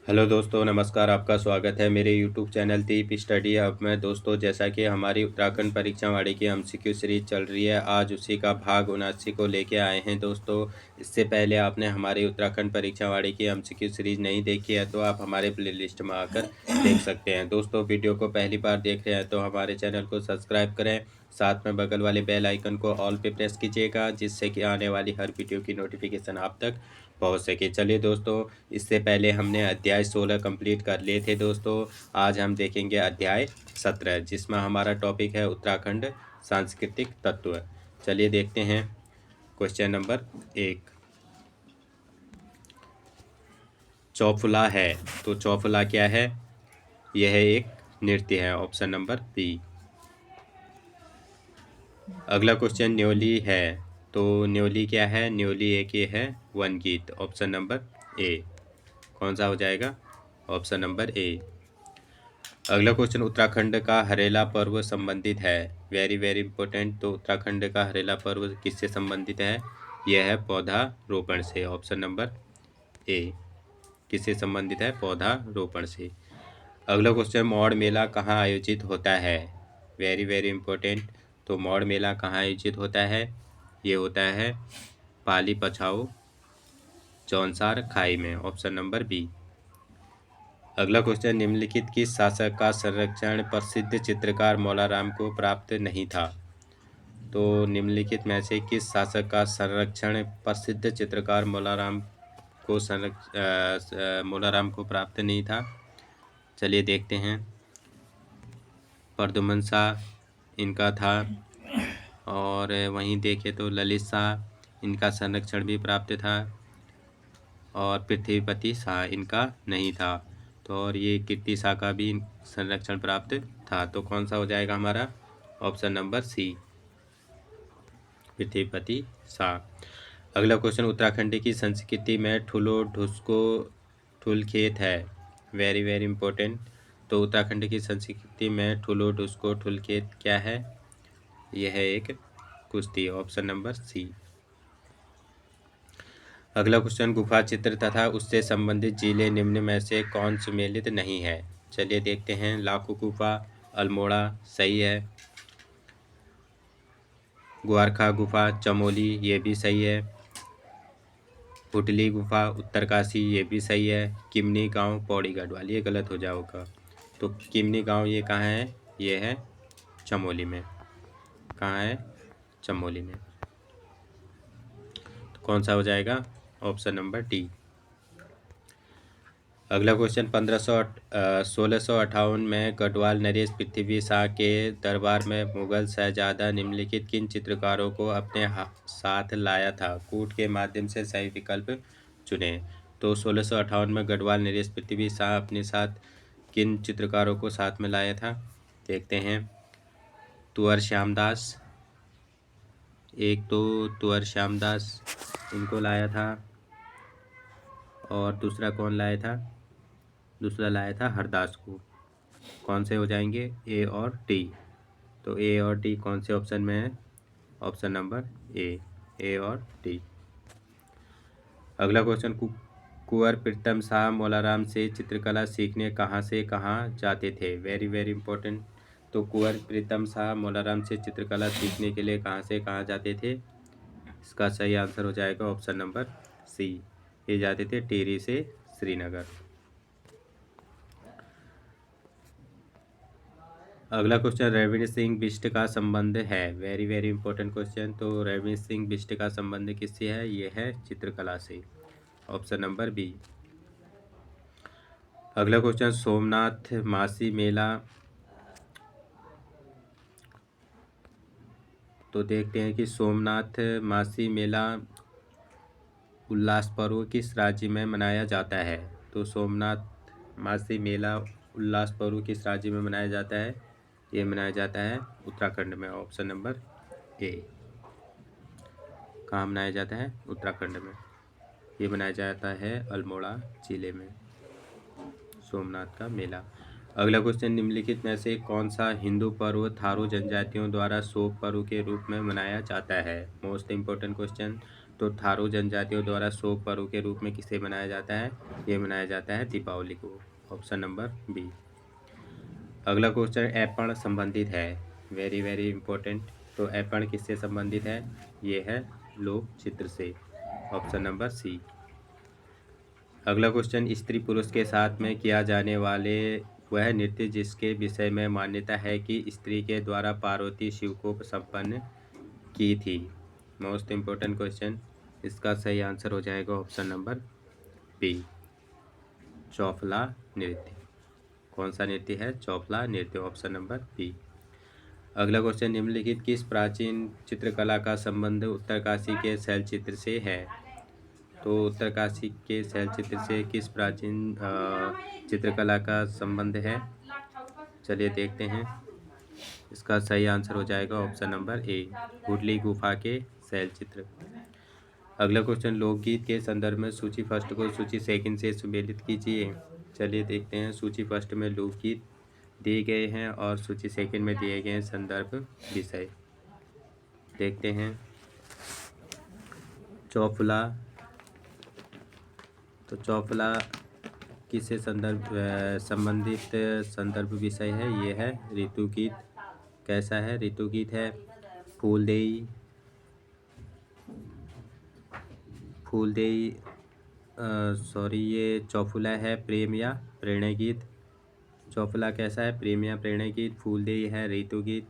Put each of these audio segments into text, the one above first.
Hello दोस्तों, नमस्कार। आपका स्वागत है मेरे यूट्यूब चैनल दीप स्टडी। अब मैं दोस्तों, जैसा कि हमारी उत्तराखंड परीक्षा वाड़ी की एमसीक्यू सीरीज चल रही है, आज उसी का भाग 79 को लेके आए हैं दोस्तों। इससे पहले आपने हमारी उत्तराखंड परीक्षा वाड़ी की एमसीक्यू सीरीज नहीं देखी है तो आप हमारे प्लेलिस्ट में आकर देख सकते हैं। दोस्तों, वीडियो को पहली बार देख रहे हैं तो हमारे चैनल को सब्सक्राइब करें, साथ में बगल वाले बेल आइकन को ऑल पे प्रेस कीजिएगा, जिससे कि आने वाली हर वीडियो की नोटिफिकेशन आप तक पहुंच सके। चलिए दोस्तों, इससे पहले हमने अध्याय 16 कंप्लीट कर लिए थे दोस्तों। आज हम देखेंगे अध्याय 17, जिसमें हमारा टॉपिक है उत्तराखंड सांस्कृतिक तत्व। चलिए देखते हैं। क्वेश्चन नंबर 1, चौफुला है तो चौफुला क्या है? यह एक नृत्य है, ऑप्शन नंबर बी। अगला क्वेश्चन, न्योली है तो न्योली क्या है? न्योली एक ये है वन गीत, ऑप्शन नंबर ए। कौन सा हो जाएगा? Option number A. अगला क्वेश्चन, उत्तराखंड का हरेला पर्व संबंधित है। Very very important. तो उत्तराखंड का हरेला पर्व किससे संबंधित है? यह है पौधारोपण से, ऑप्शन नंबर ए। किससे संबंधित है? पौधारोपण से। अगला क्वेश्चन, मौड़ मेला कहाँ आयोजित होता है? Very very important. तो मौड़ मेला कहाँ आयोजित होता है? ये होता है पाली पछाऊ जौनसार खाई में, ऑप्शन नंबर बी। अगला क्वेश्चन, निम्नलिखित किस शासक का संरक्षण प्रसिद्ध चित्रकार मौलाराम को प्राप्त नहीं था? तो निम्नलिखित में से किस शासक का संरक्षण प्रसिद्ध चित्रकार मौलाराम को प्राप्त नहीं था? चलिए देखते हैं। प्रद्युमन शाह इनका था, और वहीं देखें तो ललित शाह इनका संरक्षण भी प्राप्त था, और पृथ्वीपति शाह इनका नहीं था। तो और ये कीर्ति शाह का भी संरक्षण प्राप्त था। तो कौन सा हो जाएगा हमारा? ऑप्शन नंबर सी, पृथ्वीपति शाह। अगला क्वेश्चन, उत्तराखंड की संस्कृति में ठुलो ढुसको ठुलखेत है। Very very important. तो उत्तराखंड की संस्कृति में ठुलो ढुसको ठुलखेत क्या है? यह है एक कुश्ती, ऑप्शन नंबर सी। अगला क्वेश्चन, गुफा चित्र तथा उससे संबंधित जिले निम्न में से कौन सुमेलित नहीं है? चलिए देखते हैं। लाखू गुफा अल्मोड़ा सही है। ग्वारखा गुफा चमोली ये भी सही है। पुटली गुफा उत्तरकाशी ये भी सही है। किमनी गांव पौड़ी गढ़वाल ये गलत हो जाएगा। तो किमनी गांव ये कहाँ है? ये है चमोली में। कहाँ है? चमोली में। तो कौन सा हो जाएगा? Option number D. अगला क्वेश्चन, 1658 में गढ़वाल नरेश पृथ्वी शाह के दरबार में मुगल शहजादा निम्नलिखित किन चित्रकारों को अपने साथ लाया था? कूट के माध्यम से सही विकल्प चुने। तो 1658 में गढ़वाल नरेश पृथ्वी शाह अपने साथ किन चित्रकारों को साथ में लाया था? देखते हैं। तुअर श्यामदास, एक तो तुअर श्यामदास इनको लाया था, और दूसरा कौन लाया था? दूसरा लाया था हरदास को। कौन से हो जाएंगे? ए और डी। तो ए और डी कौन से ऑप्शन में है? ऑप्शन नंबर ए और डी। अगला क्वेश्चन, कुंवर प्रीतम शाह मौलाराम से चित्रकला सीखने कहाँ से कहाँ जाते थे? Very very important. तो कुंवर प्रीतम शाह मौलाराम से चित्रकला सीखने के लिए कहाँ से कहाँ जाते थे? इसका सही आंसर हो जाएगा ऑप्शन नंबर सी। ये जाते थे टिहरी से श्रीनगर। अगला क्वेश्चन, रविंद्र सिंह बिष्ट का संबंध है। Very very important question. तो रविंद्र सिंह बिष्ट का संबंध किससे है? ये है चित्रकला से, ऑप्शन नंबर बी। अगला क्वेश्चन, सोमनाथ मासी मेला। तो देखते हैं कि सोमनाथ मासी मेला उल्लास पर्व किस राज्य में मनाया जाता है? तो सोमनाथ मासी मेला उल्लास पर्व किस राज्य में मनाया जाता है? ये मनाया जाता है उत्तराखंड में, ऑप्शन नंबर ए। कहाँ मनाया जाता है? उत्तराखंड में। ये मनाया जाता है अल्मोड़ा जिले में, सोमनाथ का मेला। अगला क्वेश्चन, निम्नलिखित में से कौन सा हिंदू पर्व थारू जनजातियों द्वारा शोक पर्व के रूप में मनाया जाता है? Most important question. तो थारू जनजातियों द्वारा शोक पर्व के रूप में किसे मनाया जाता है? ये मनाया जाता है दीपावली को। Option number B. अगला क्वेश्चन ऐपण संबंधित है, वेरी वेरी इंपॉर्टेंट। तो ऐपण किससे संबंधित है? ये है लोक चित्र से। Option number C. अगला क्वेश्चन स्त्री पुरुष के साथ में किया जाने वाले वह नृत्य जिसके विषय में मान्यता है कि स्त्री के द्वारा पार्वती शिव को संपन्न की थी। मोस्ट इम्पोर्टेंट क्वेश्चन, इसका सही आंसर हो जाएगा ऑप्शन नंबर बी, चौफला नृत्य। कौन सा नृत्य है? चौफला नृत्य। Option number B. अगला क्वेश्चन, निम्नलिखित किस प्राचीन चित्रकला का संबंध उत्तरकाशी के शैलचित्र से है? तो उत्तरकाशी के शैलचित्र से किस प्राचीन चित्रकला का संबंध है? चलिए देखते हैं। इसका सही आंसर हो जाएगा ऑप्शन नंबर ए, हुडली गुफा के शैलचित्र। अगला क्वेश्चन, लोकगीत के संदर्भ में सूची फर्स्ट को सूची सेकंड से सुमेलित कीजिए। चलिए देखते हैं। सूची फर्स्ट में लोकगीत दिए गए हैं और सूची सेकंड में दिए गए हैं संदर्भ विषय। देखते हैं। चौफला, तो चौफला किससे संबंधित संदर्भ विषय है? ये है ऋतु गीत। कैसा है? ऋतु गीत है। फूलदेई, सॉरी, ये चौफुला है प्रेम या प्रणय गीत। चौफुला कैसा है? प्रेम या प्रणय गीत। फूलदेई है ऋतु गीत।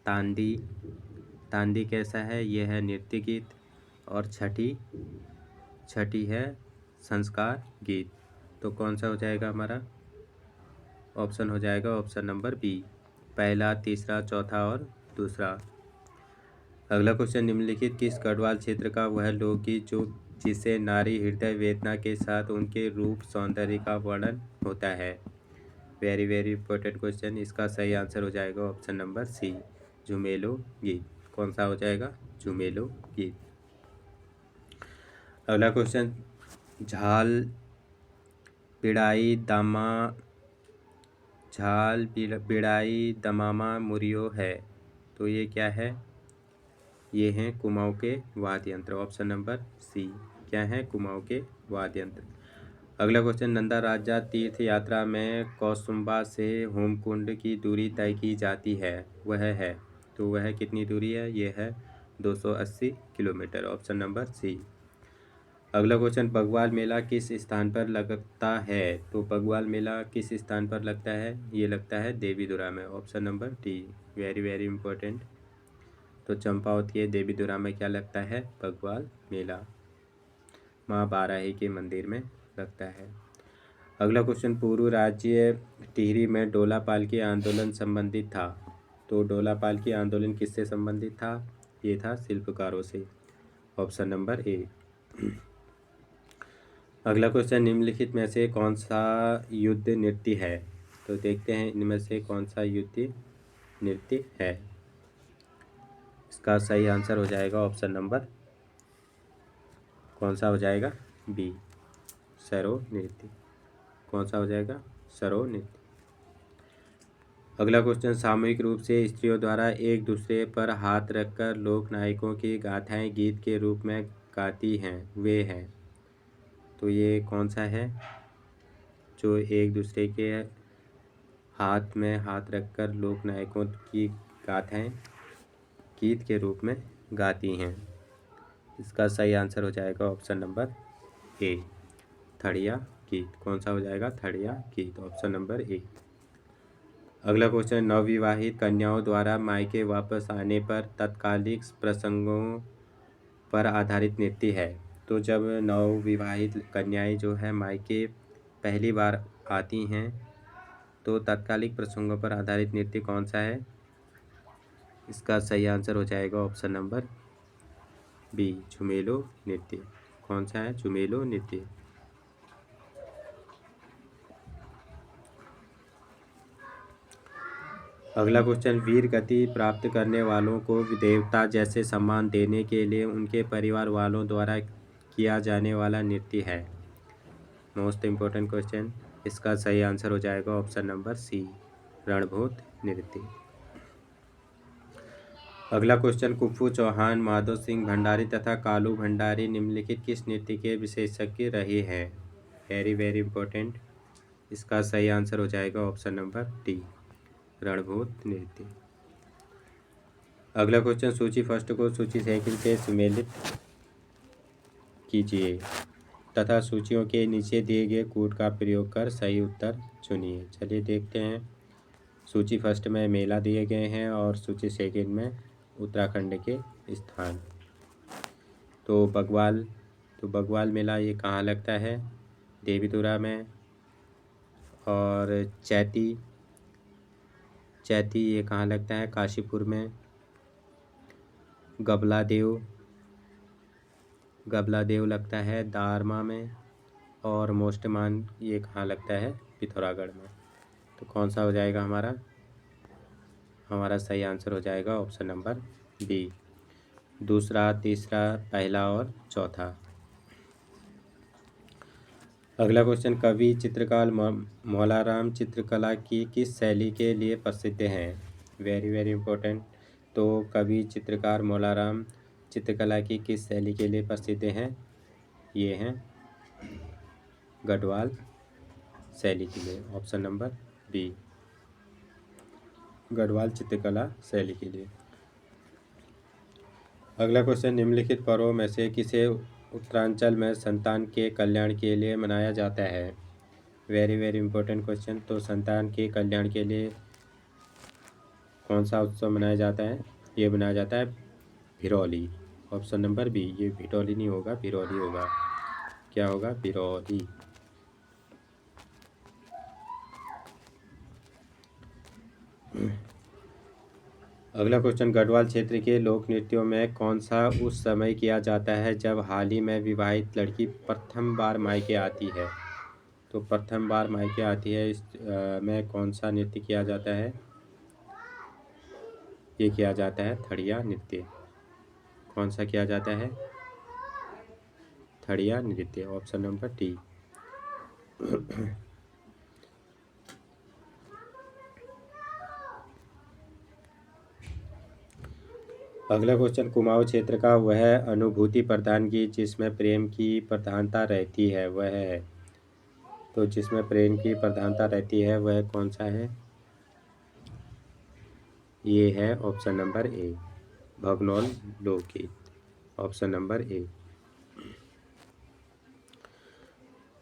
तांदी, तांदी कैसा है? यह है नृत्य गीत। और छठी है संस्कार गीत। तो कौन सा हो जाएगा हमारा? ऑप्शन हो जाएगा ऑप्शन नंबर बी, पहला, तीसरा, चौथा और दूसरा। अगला क्वेश्चन, निम्नलिखित किस गढ़वाल क्षेत्र का वह लोकगीत जो जिसे नारी हृदय वेदना के साथ उनके रूप सौंदर्य का वर्णन होता है? Very very important question. इसका सही आंसर हो जाएगा ऑप्शन नंबर सी, झुमेलो गीत। कौन सा हो जाएगा? झुमेलो गीत। अगला क्वेश्चन, झाल बिड़ाई दमामा मुरियो है। तो ये क्या है? ये हैं कुमाऊं के वाद्य यंत्र। Option number C. क्या है? कुमाऊं के वाद्य यंत्र। अगला क्वेश्चन, नंदा राजा तीर्थ यात्रा में कौसुम्बा से होमकुंड की दूरी तय की जाती है, वह है? तो वह कितनी दूरी है? ये है 280 किलोमीटर। Option number C. अगला क्वेश्चन, बग्वाल मेला किस स्थान पर लगता है? तो बग्वाल मेला किस स्थान पर लगता है? ये लगता है देवीधुरा में। Option number D, very very important. तो चंपावत के देवीधुरा में क्या लगता है? बग्वाल मेला। माँ बाराही के मंदिर में लगता है। अगला क्वेश्चन, पूर्व राज्य टिहरी में डोला पालकी आंदोलन संबंधित था। तो डोला पालकी आंदोलन किससे संबंधित था? ये था शिल्पकारों से। Option number A. अगला क्वेश्चन, निम्नलिखित में से कौन सा युद्ध नृत्य है? तो देखते हैं इनमें से कौन सा युद्ध नृत्य है। इसका सही आंसर हो जाएगा ऑप्शन नंबर, कौन सा हो जाएगा? बी, सरो नृत्य। कौन सा हो जाएगा? सरो नृत्य। अगला क्वेश्चन, सामूहिक रूप से स्त्रियों द्वारा एक दूसरे पर हाथ रखकर लोक नायकों की गाथाएं गीत के रूप में गाती हैं, वे हैं? तो ये कौन सा है जो एक दूसरे के हाथ में हाथ रखकर लोक नायकों की गाथाएं गीत के रूप में गाती हैं? इसका सही आंसर हो जाएगा ऑप्शन नंबर ए, थड़िया गीत। कौन सा हो जाएगा? थड़िया गीत। Option number A. अगला क्वेश्चन, नवविवाहित कन्याओं द्वारा मायके वापस आने पर तत्कालिक प्रसंगों पर आधारित नृत्य है। तो जब नवविवाहित कन्याएं जो है मायके पहली बार आती हैं तो तत्कालिक प्रसंगों पर आधारित नृत्य कौन सा है? इसका सही आंसर हो जाएगा ऑप्शन नंबर बी, झुमेलो नृत्य। कौन सा है? झुमेलो नृत्य। अगला क्वेश्चन, वीर गति प्राप्त करने वालों को देवता जैसे सम्मान देने के लिए उनके परिवार वालों द्वारा किया जाने वाला नृत्य है। Most important question. इसका सही आंसर हो जाएगा ऑप्शन नंबर सी, रणभूत नृत्य। अगला क्वेश्चन, कुप्पू चौहान, माधव सिंह भंडारी तथा कालू भंडारी निम्नलिखित किस नृत्य के विशेषज्ञ रहे हैं? Very very important. इसका सही आंसर हो जाएगा ऑप्शन नंबर डी, रणभूत नृत्य। अगला क्वेश्चन, सूची फर्स्ट को सूची सेकंड से सम्मिलित कीजिए तथा सूचियों के नीचे दिए गए कोड का प्रयोग कर सही उत्तर चुनिए। चलिए देखते हैं। सूची फर्स्ट में मेला दिए गए हैं और सूची सेकंड में उत्तराखंड के स्थान। तो बगवाल मेला ये कहाँ लगता है? देवीधुरा में। और चैती ये कहाँ लगता है? काशीपुर में। गबला देव लगता है दारमा में। और मोस्टमान ये कहाँ लगता है? पिथौरागढ़ में। तो कौन सा हो जाएगा हमारा सही आंसर हो जाएगा ऑप्शन नंबर बी, दूसरा, तीसरा, पहला और चौथा। अगला क्वेश्चन, कवि चित्रकार मौलाराम चित्रकला की किस शैली के लिए प्रसिद्ध हैं? Very very important. तो कवि चित्रकार मौलाराम चित्रकला की किस शैली के लिए प्रसिद्ध हैं? ये हैं गढ़वाल शैली के लिए, ऑप्शन नंबर बी, गढ़वाल चित्रकला शैली के लिए। अगला क्वेश्चन, निम्नलिखित पर्वों में से किसे उत्तरांचल में संतान के कल्याण के लिए मनाया जाता है? Very very important question. तो संतान के कल्याण के लिए कौन सा उत्सव मनाया जाता है? ये मनाया जाता है भिरौली, ऑप्शन नंबर बी। ये भिटौली नहीं होगा, भिरौली होगा। क्या होगा? भिरौली। अगला क्वेश्चन, गढ़वाल क्षेत्र के लोक नृत्यों में कौन सा उस समय किया जाता है जब हाल ही में विवाहित लड़की प्रथम बार मायके आती है? तो प्रथम बार मायके आती है, इस में कौन सा नृत्य किया जाता है? ये किया जाता है थड़िया नृत्य। कौन सा किया जाता है? थड़िया नृत्य, ऑप्शन नंबर डी। अगला क्वेश्चन, कुमाऊं क्षेत्र का वह अनुभूति प्रधान गीत जिसमें प्रेम की प्रधानता रहती है वह है? तो जिसमें प्रेम की प्रधानता रहती है वह कौन सा है? ये है ऑप्शन नंबर ए, भगनौल लोकगीत, ऑप्शन नंबर ए।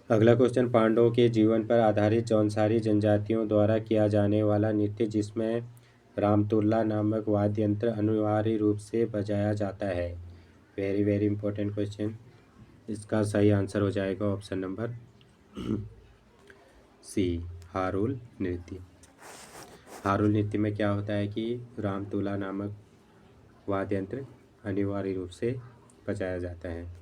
अगला क्वेश्चन, पांडवों के जीवन पर आधारित जौनसारी जनजातियों द्वारा किया जाने वाला नृत्य जिसमें रामतुल्ला नामक वाद्य यंत्र अनिवार्य रूप से बजाया जाता है? Very very important question. इसका सही आंसर हो जाएगा ऑप्शन नंबर सी, हारुल नृत्य। हारुल नृत्य में क्या होता है कि रामतुल्ला नामक वाद्य यंत्र अनिवार्य रूप से बजाया जाता है।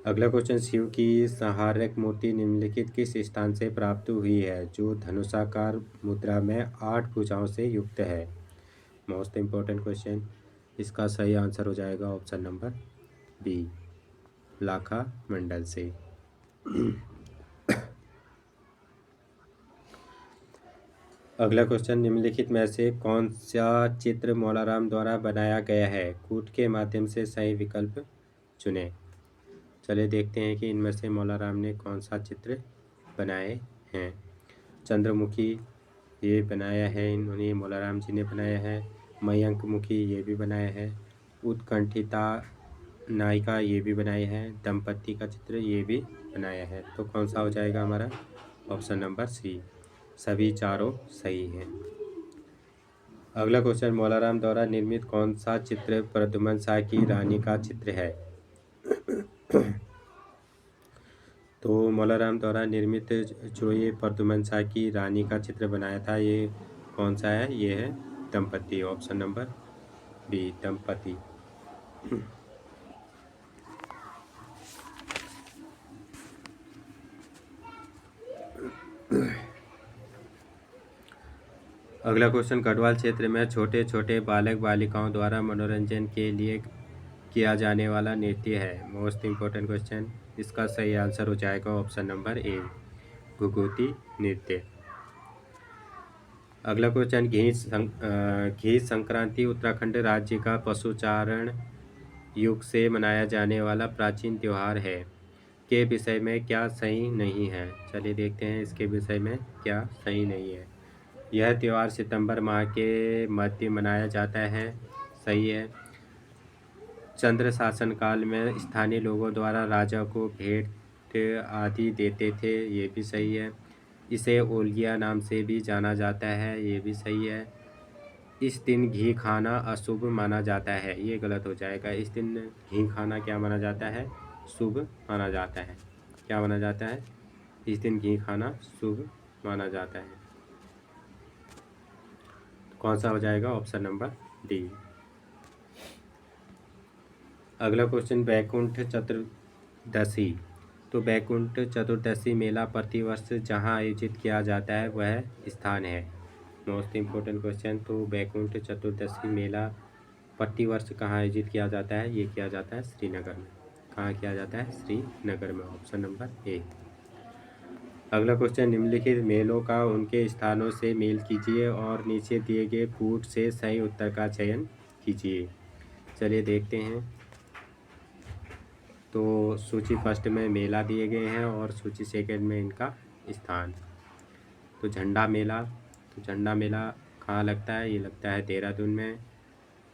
अगला क्वेश्चन, शिव की संहारक मूर्ति निम्नलिखित किस स्थान से प्राप्त हुई है जो धनुषाकार मुद्रा में 8 भुजाओं से युक्त है? Most important question. इसका सही आंसर हो जाएगा ऑप्शन नंबर बी, लाखा मंडल से। अगला क्वेश्चन, निम्नलिखित में से कौन सा चित्र मौलाराम द्वारा बनाया गया है? कूट के माध्यम से सही विकल्प चुनें। चलिए देखते हैं कि इनमें से मौलाराम ने कौन सा चित्र बनाए हैं। चंद्रमुखी ये बनाया है इन्होंने, मौलाराम जी ने बनाया है। मयंक मुखी ये भी बनाया है। उत्कंठिता नायिका ये भी बनाया है। दंपति का चित्र ये भी बनाया है। तो कौन सा हो जाएगा हमारा? ऑप्शन नंबर सी, सभी चारों सही हैं। अगला क्वेश्चन, मौलाराम द्वारा निर्मित कौन सा चित्र प्रद्युमन शाह की रानी का चित्र है? तो मौलाराम द्वारा निर्मित जो ये प्रद्युमन शाह की रानी का चित्र बनाया था ये कौन सा है? ये है दंपति, ऑप्शन नंबर बी, दंपति। अगला क्वेश्चन, गढ़वाल क्षेत्र में छोटे छोटे बालक बालिकाओं द्वारा मनोरंजन के लिए किया जाने वाला नृत्य है। Most important question. इसका सही आंसर हो जाएगा ऑप्शन नंबर ए, घुघुती नृत्य। अगला क्वेश्चन, घी संक्रांति उत्तराखंड राज्य का पशुचारण युग से मनाया जाने वाला प्राचीन त्योहार है के विषय में क्या सही नहीं है। चलिए देखते हैं इसके विषय में क्या सही नहीं है। यह त्योहार सितंबर माह के मध्य मनाया जाता है, सही है। चंद्र शासन काल में स्थानीय लोगों द्वारा राजा को भेंट आदि देते थे, ये भी सही है। इसे ओलिया नाम से भी जाना जाता है, ये भी सही है। इस दिन घी खाना अशुभ माना जाता है, ये गलत हो जाएगा। इस दिन घी खाना क्या माना जाता है? शुभ माना जाता है। क्या माना जाता है? इस दिन घी खाना शुभ माना जाता है। कौन सा हो जाएगा? Option number D. अगला क्वेश्चन, बैकुंठ चतुर्दशी। तो बैकुंठ चतुर्दशी मेला प्रतिवर्ष जहाँ आयोजित किया जाता है वह स्थान है। Most important question. तो बैकुंठ चतुर्दशी मेला प्रतिवर्ष कहाँ आयोजित किया जाता है? ये किया जाता है श्रीनगर में। कहाँ किया जाता है? श्रीनगर में। Option number A. अगला क्वेश्चन, निम्नलिखित मेलों का उनके स्थानों से मेल कीजिए और नीचे दिए गए कूट से सही उत्तर का चयन कीजिए। चलिए देखते हैं। तो सूची फर्स्ट में मेला दिए गए हैं और सूची सेकंड में इनका स्थान। तो झंडा मेला, तो झंडा मेला कहाँ लगता है? ये लगता है देहरादून में।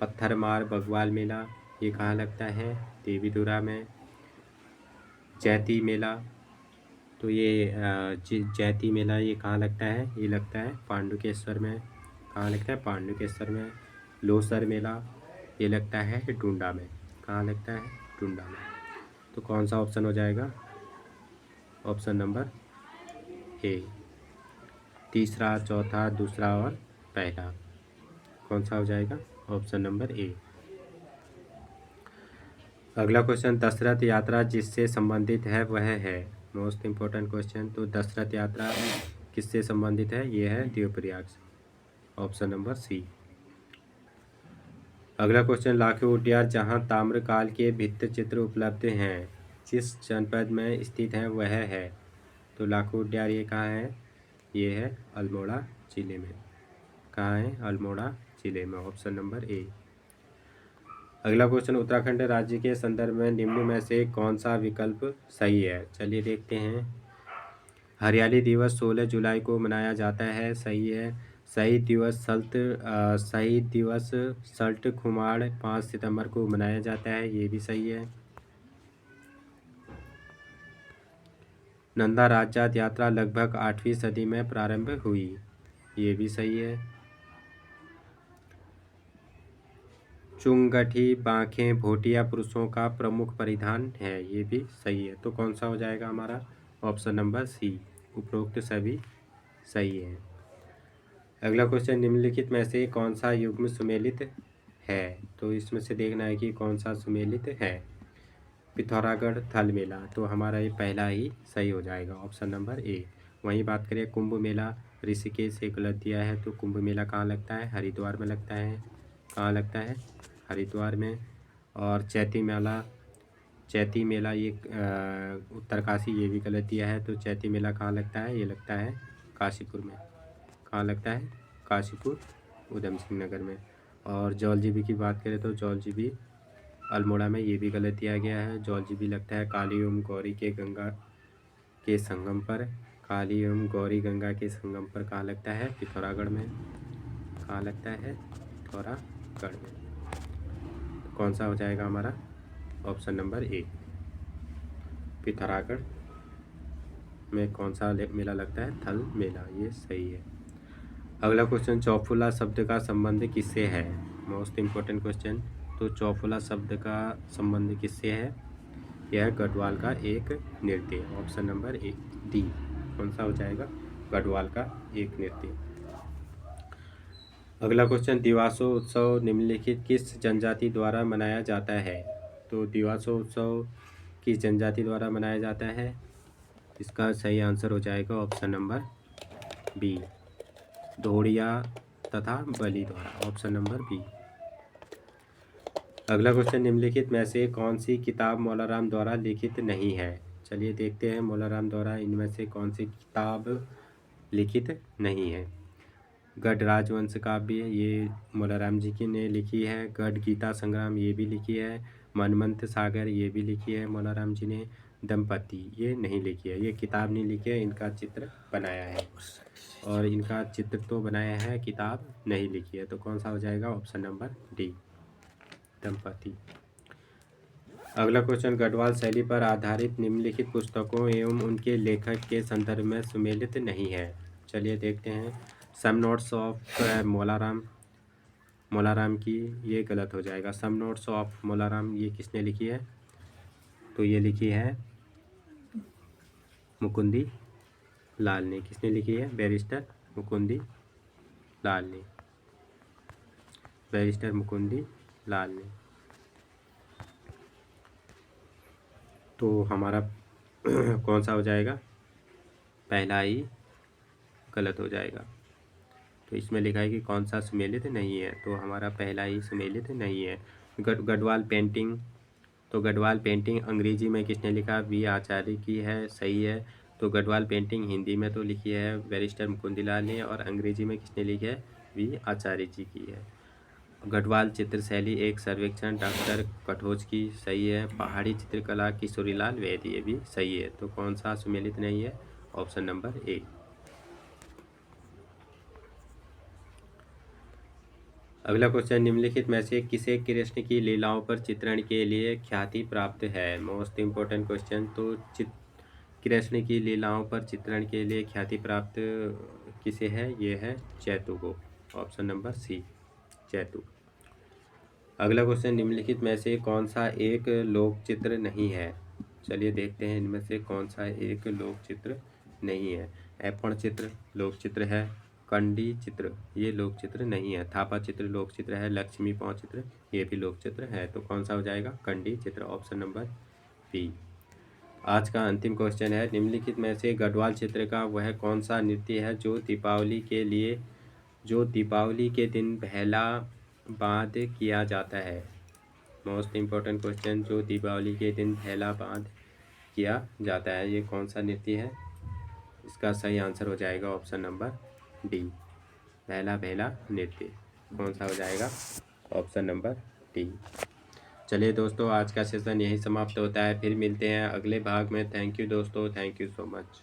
पत्थरमार बग्वाल मेला, ये कहाँ लगता है? देवीधुरा में। जैती मेला, तो ये जैती मेला ये कहाँ लगता है? ये लगता है पांडुकेश्वर में। कहाँ लगता है? पांडुकेश्वर में। लोसर मेला ये लगता है टुंडा में। कहाँ लगता है? टुंडा में। तो कौन सा ऑप्शन हो जाएगा? Option number A. तीसरा, चौथा, दूसरा और पहला, कौन सा हो जाएगा? Option number A. अगला क्वेश्चन, दशरथ यात्रा जिससे संबंधित है वह है। Most important question. तो दशरथ यात्रा किससे संबंधित है? ये है देवप्रयाग से। Option number C. अगला क्वेश्चन, लाखी उड्यार जहाँ ताम्रकाल के भित्ति चित्र उपलब्ध हैं जिस जनपद में स्थित है वह है। तो लाखी उड्यार ये कहाँ है? ये है अल्मोड़ा जिले में। कहाँ है? अल्मोड़ा जिले में। Option number A. अगला क्वेश्चन, उत्तराखंड राज्य के संदर्भ में निम्न में से कौन सा विकल्प सही है? चलिए देखते हैं। हरियाली दिवस 16 जुलाई को मनाया जाता है, सही है। शहीद दिवस सल्ट खुमाड़ 5 सितंबर को मनाया जाता है, ये भी सही है। नंदा राजजात यात्रा लगभग 8वीं सदी में प्रारंभ हुई, ये भी सही है। चुंगठी बांखें भोटिया पुरुषों का प्रमुख परिधान है, ये भी सही है। तो कौन सा हो जाएगा हमारा? Option number C. उपरोक्त सभी सही है। अगला क्वेश्चन, निम्नलिखित में से कौन सा युग्म सुमेलित है? तो इसमें से देखना है कि कौन सा सुमेलित है। पिथौरागढ़ थल मेला, तो हमारा ये पहला ही सही हो जाएगा, ऑप्शन नंबर ए। वहीं बात करें कुंभ मेला, ऋषिकेश से गलत दिया है। तो कुंभ मेला कहाँ लगता है? हरिद्वार में लगता है। कहाँ लगता है? हरिद्वार में। और चैती मेला ये उत्तरकाशी, ये भी गलत दिया है। तो चैती मेला कहाँ लगता है? ये लगता है काशीपुर में। कहाँ लगता है? काशीपुर, उधम सिंह नगर में। और जौलजीबी की बात करें तो जौलजीबी अल्मोड़ा में, ये भी गलत दिया गया है। जौलजीबी लगता है काली एवं गौरी के गंगा के संगम पर। काली एवं गौरी गंगा के संगम पर कहाँ लगता है? पिथौरागढ़ में। कहाँ लगता है? पिथौरागढ़ में। कौन सा हो जाएगा हमारा? Option number A. पिथौरागढ़ में कौन सा मेला लगता है? थल मेला, ये सही है। अगला क्वेश्चन, चौफुला शब्द का संबंध किससे है? Most important question. तो चौफुला शब्द का संबंध किससे है? यह गढ़वाल का एक नृत्य। Option number A D. कौन सा हो जाएगा? गढ़वाल का एक नृत्य। अगला क्वेश्चन, दिवासो उत्सव निम्नलिखित किस जनजाति द्वारा मनाया जाता है? तो दिवासो उत्सव किस जनजाति द्वारा मनाया जाता है? इसका सही आंसर हो जाएगा ऑप्शन नंबर बी, धोड़िया तथा बली द्वारा। Option number B. अगला क्वेश्चन, निम्नलिखित में से कौन सी किताब मौलाराम द्वारा लिखित नहीं है? चलिए देखते हैं मौलाराम द्वारा इनमें से कौन सी किताब लिखित नहीं है। गढ़ राजवंश काव्य ये मोलाराम जी की ने लिखी है। गढ़ गीता संग्राम ये भी लिखी है। मनमंथ सागर ये भी लिखी है मोलाराम जी ने। दंपति ये नहीं लिखी है, ये किताब नहीं लिखी है, इनका चित्र बनाया है। और इनका चित्र तो बनाया है, किताब नहीं लिखी है। तो कौन सा हो जाएगा? ऑप्शन नंबर डी, दंपति। अगला क्वेश्चन, गढ़वाल शैली पर आधारित निम्नलिखित पुस्तकों एवं उनके लेखक के संदर्भ में सुमेलित नहीं है। चलिए देखते हैं। सम नोट्स ऑफ मोलाराम की, ये गलत हो जाएगा। सम नोट्स ऑफ मोलाराम ये किसने लिखी है? तो ये लिखी है मुकुंदी लाल ने। किसने लिखी है? बैरिस्टर मुकुंदी लाल ने, बैरिस्टर मुकुंदी लाल ने। तो हमारा कौन सा हो जाएगा? पहला ही गलत हो जाएगा। तो इसमें लिखा है कि कौन सा सुमेलित नहीं है, तो हमारा पहला ही सुमेलित नहीं है। गढ़वाल पेंटिंग, तो गढ़वाल पेंटिंग अंग्रेजी में किसने लिखा? वी आचार्य की है, सही है। तो गढ़वाल पेंटिंग हिंदी में तो लिखी है बैरिस्टर मुकुंदलाल ने, और अंग्रेजी में किसने लिखी है? वी आचार्य जी की है। गढ़वाल चित्रशैली एक सर्वेक्षण डॉक्टर कटोच की, सही है। पहाड़ी चित्रकला किशोरीलाल वैद्य, ये भी सही है। तो कौन सा सुमेलित नहीं है? Option number A. अगला क्वेश्चन, निम्नलिखित में से किसे कृष्ण की लीलाओं पर चित्रण के लिए ख्याति प्राप्त है? Most important question. तो कृष्ण की लीलाओं पर चित्रण के लिए ख्याति प्राप्त किसे है? ये है चैतु को। Option number C, Chaitu. अगला क्वेश्चन, निम्नलिखित में से कौन सा एक लोक चित्र नहीं है? चलिए देखते हैं इनमें से कौन सा एक लोक चित्र नहीं है। ऐपण चित्र लोक चित्र है। कंडी चित्र ये लोक चित्र नहीं है। थापा चित्र लोक चित्र है। लक्ष्मी पौ चित्र ये भी लोक चित्र है। तो कौन सा हो जाएगा? कंडी चित्र, ऑप्शन नंबर बी। आज का अंतिम क्वेश्चन है, निम्नलिखित में से गढ़वाल चित्र का वह कौन सा नृत्य है जो दीपावली के दिन पहला बाँध किया जाता है? मोस्ट इम्पोर्टेंट क्वेश्चन, जो दीपावली के दिन पहला बाँध किया जाता है, ये कौन सा नृत्य है? इसका सही आंसर हो जाएगा ऑप्शन नंबर डी, पहला पहला नृत्य। कौन सा हो जाएगा? Option number D. चलिए दोस्तों, आज का सेशन यही समाप्त होता है। फिर मिलते हैं अगले भाग में। थैंक यू दोस्तों, थैंक यू सो मच।